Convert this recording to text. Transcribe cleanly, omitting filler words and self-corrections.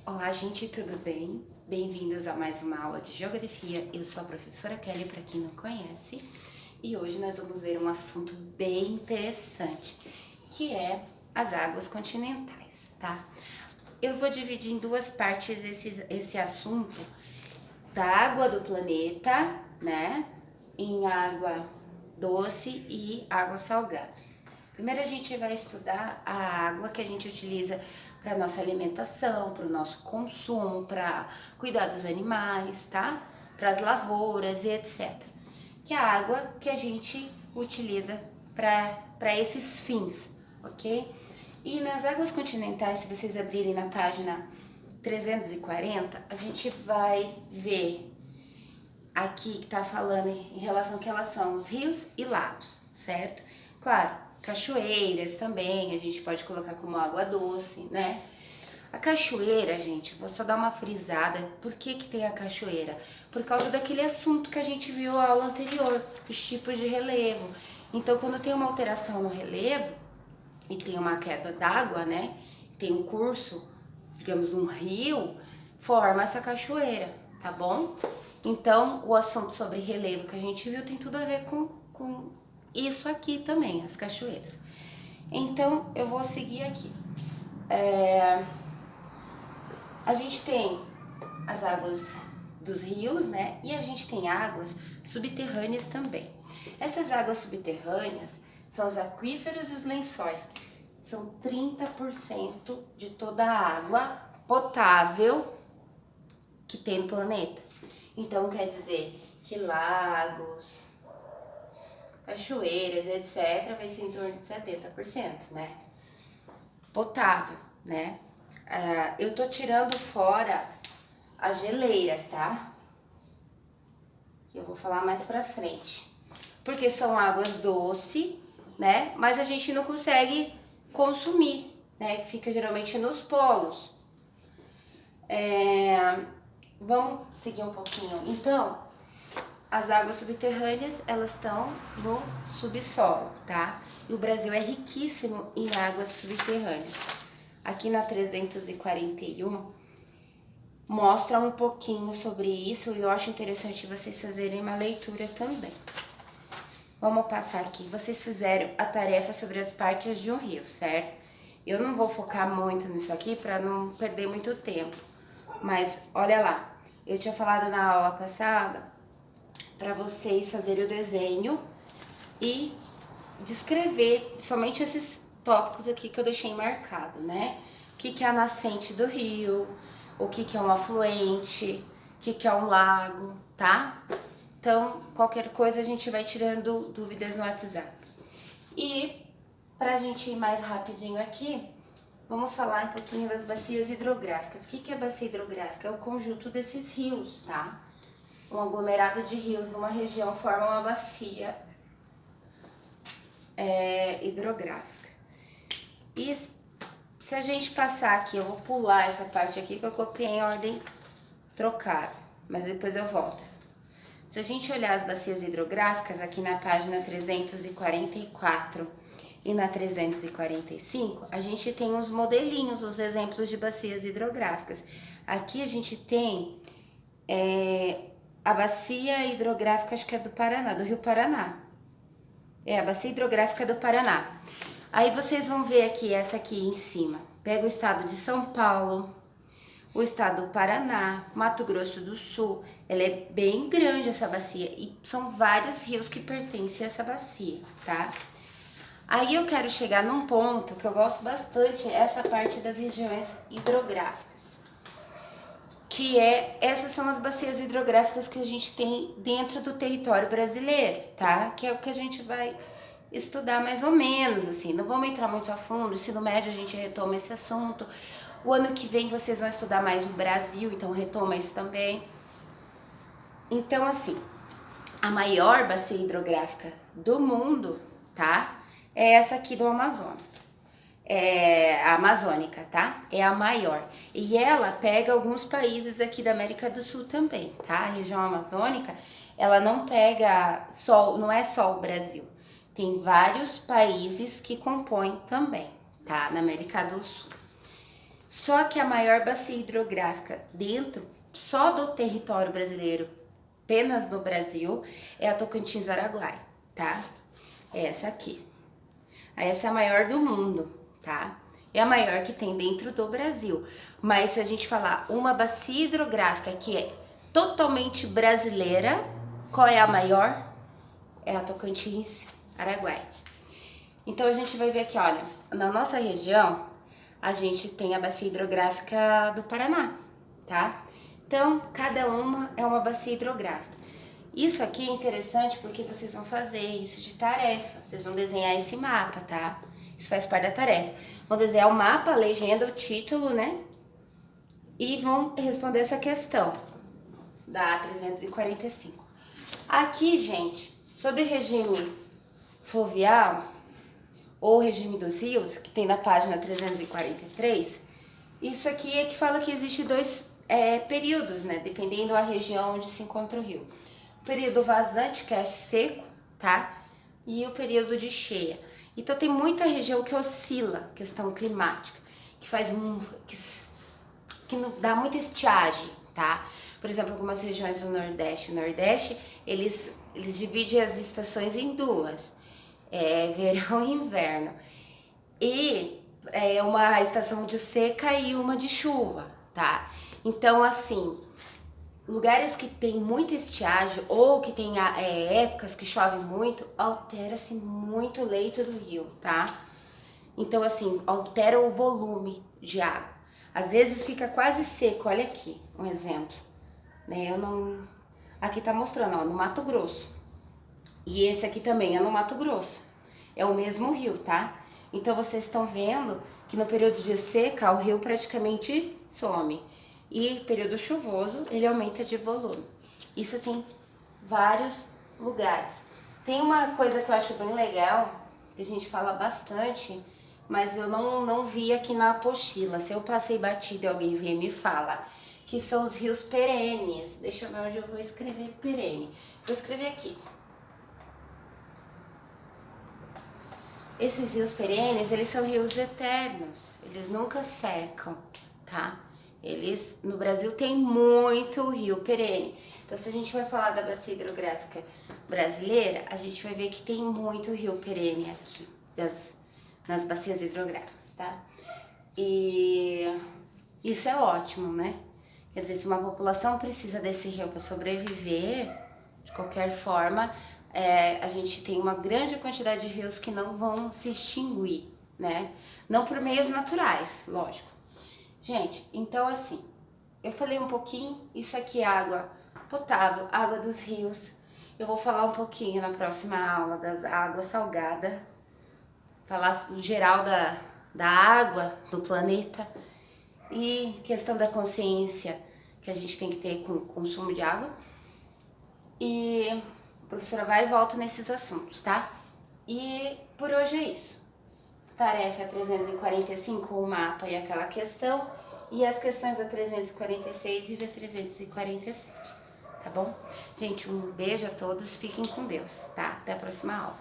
Olá, gente, tudo bem? Bem-vindos a mais uma aula de Geografia. Eu sou a professora Kelly, para quem não conhece, e hoje nós vamos ver um assunto bem interessante, que é as águas continentais, tá? Eu vou dividir em duas partes esse assunto da água do planeta, né? Em água doce e água salgada. Primeiro a gente vai estudar a água que a gente utiliza para nossa alimentação, para o nosso consumo, para cuidar dos animais, tá? Para as lavouras e etc. Que é a água que a gente utiliza para esses fins, ok? E nas águas continentais, se vocês abrirem na página 340, a gente vai ver aqui que tá falando em relação que elas são os rios e lagos, certo? Claro, cachoeiras também, a gente pode colocar como água doce, né? A cachoeira, gente, vou só dar uma frisada. Por que que tem a cachoeira? Por causa daquele assunto que a gente viu na aula anterior, os tipos de relevo. Então, quando tem uma alteração no relevo e tem uma queda d'água, né? Tem um curso, digamos, de um rio, forma essa cachoeira, tá bom? Então, o assunto sobre relevo que a gente viu tem tudo a ver com isso aqui também, as cachoeiras. Então, eu vou seguir aqui. A gente tem as águas dos rios, né? E a gente tem águas subterrâneas também. Essas águas subterrâneas são os aquíferos e os lençóis. São 30% de toda a água potável que tem no planeta. Então quer dizer que lagos, cachoeiras, etc., vai ser em torno de 70%, né? Potável, né? Eu tô tirando fora as geleiras, tá? Que eu vou falar mais pra frente. Porque são águas doces, né? Mas a gente não consegue consumir, né? Que fica geralmente nos polos. Vamos seguir um pouquinho. Então, as águas subterrâneas, elas estão no subsolo, tá? E o Brasil é riquíssimo em águas subterrâneas. Aqui na 341 mostra um pouquinho sobre isso e eu acho interessante vocês fazerem uma leitura também. Vamos passar aqui. Vocês fizeram a tarefa sobre as partes de um rio, certo? Eu não vou focar muito nisso aqui para não perder muito tempo. Mas olha lá, eu tinha falado na aula passada para vocês fazerem o desenho e descrever somente esses tópicos aqui que eu deixei marcado, né? O que é a nascente do rio, o que é um afluente, o que é um lago, tá? Então, qualquer coisa a gente vai tirando dúvidas no WhatsApp. E pra gente ir mais rapidinho aqui, vamos falar um pouquinho das bacias hidrográficas. O que é bacia hidrográfica? É o conjunto desses rios, tá? Um aglomerado de rios numa região forma uma bacia hidrográfica. E se a gente passar aqui, eu vou pular essa parte aqui que eu copiei em ordem trocada, mas depois eu volto. Se a gente olhar as bacias hidrográficas aqui na página 344 e na 345, a gente tem os modelinhos, os exemplos de bacias hidrográficas. Aqui a gente tem a bacia hidrográfica, acho que é do Paraná, do Rio Paraná. É a bacia hidrográfica do Paraná. Aí vocês vão ver aqui, essa aqui em cima. Pega o estado de São Paulo, o estado do Paraná, Mato Grosso do Sul. Ela é bem grande essa bacia e são vários rios que pertencem a essa bacia, tá? Aí eu quero chegar num ponto que eu gosto bastante, essa parte das regiões hidrográficas. Essas são as bacias hidrográficas que a gente tem dentro do território brasileiro, tá? Que é o que a gente vai estudar mais ou menos, assim. Não vamos entrar muito a fundo, ensino médio a gente retoma esse assunto. O ano que vem vocês vão estudar mais o Brasil, então retoma isso também. Então, assim, a maior bacia hidrográfica do mundo, tá? É essa aqui do Amazonas. É a amazônica, tá? É a maior. E ela pega alguns países aqui da América do Sul também, tá? A região amazônica, ela não pega só, não é só o Brasil. Tem vários países que compõem também, tá? Na América do Sul. Só que a maior bacia hidrográfica dentro só do território brasileiro, apenas no Brasil, é a Tocantins-Araguaia, tá? É essa aqui. Essa é a maior do mundo, tá? É a maior que tem dentro do Brasil. Mas se a gente falar uma bacia hidrográfica que é totalmente brasileira, qual é a maior? É a Tocantins-Araguaia. Então a gente vai ver aqui, olha, na nossa região, a gente tem a bacia hidrográfica do Paraná, tá? Então, cada uma é uma bacia hidrográfica. Isso aqui é interessante porque vocês vão fazer isso de tarefa. Vocês vão desenhar esse mapa, tá? Isso faz parte da tarefa. Vão desenhar o mapa, a legenda, o título, né? E vão responder essa questão da A345. Aqui, gente, sobre regime fluvial ou regime dos rios, que tem na página 343, isso aqui é que fala que existe dois períodos, né? Dependendo da região onde se encontra o rio. O período vazante, que é seco, tá? E o período de cheia. Então tem muita região que oscila, questão climática, que faz que não dá muita estiagem, tá? Por exemplo, algumas regiões do Nordeste. O Nordeste, eles dividem as estações em duas. Verão e inverno. E uma estação de seca e uma de chuva, tá? Então, assim, lugares que tem muita estiagem ou que tem épocas que chove muito, altera-se muito o leito do rio, tá? Então, assim, altera o volume de água. Às vezes fica quase seco, olha aqui, um exemplo. Né? Aqui tá mostrando, ó, no Mato Grosso. E esse aqui também é no Mato Grosso. É o mesmo rio, tá? Então, vocês estão vendo que no período de seca, o rio praticamente some. E período chuvoso, ele aumenta de volume. Isso tem vários lugares. Tem uma coisa que eu acho bem legal, que a gente fala bastante, mas eu não vi aqui na apostila. Se eu passei batido e alguém vê, me fala. Que são os rios perenes. Deixa eu ver onde eu vou escrever perene. Vou escrever aqui. Esses rios perenes, eles são rios eternos. Eles nunca secam, tá? No Brasil tem muito rio perene. Então, se a gente vai falar da bacia hidrográfica brasileira, a gente vai ver que tem muito rio perene aqui, nas bacias hidrográficas, tá? E isso é ótimo, né? Quer dizer, se uma população precisa desse rio para sobreviver, de qualquer forma, a gente tem uma grande quantidade de rios que não vão se extinguir, né? Não por meios naturais, lógico. Gente, então assim, eu falei um pouquinho, isso aqui é água potável, água dos rios. Eu vou falar um pouquinho na próxima aula das águas salgadas, falar no geral da água do planeta e questão da consciência que a gente tem que ter com o consumo de água. E a professora vai e volta nesses assuntos, tá? E por hoje é isso. Tarefa 345, o mapa e aquela questão, e as questões da 346 e da 347, tá bom? Gente, um beijo a todos, fiquem com Deus, tá? Até a próxima aula.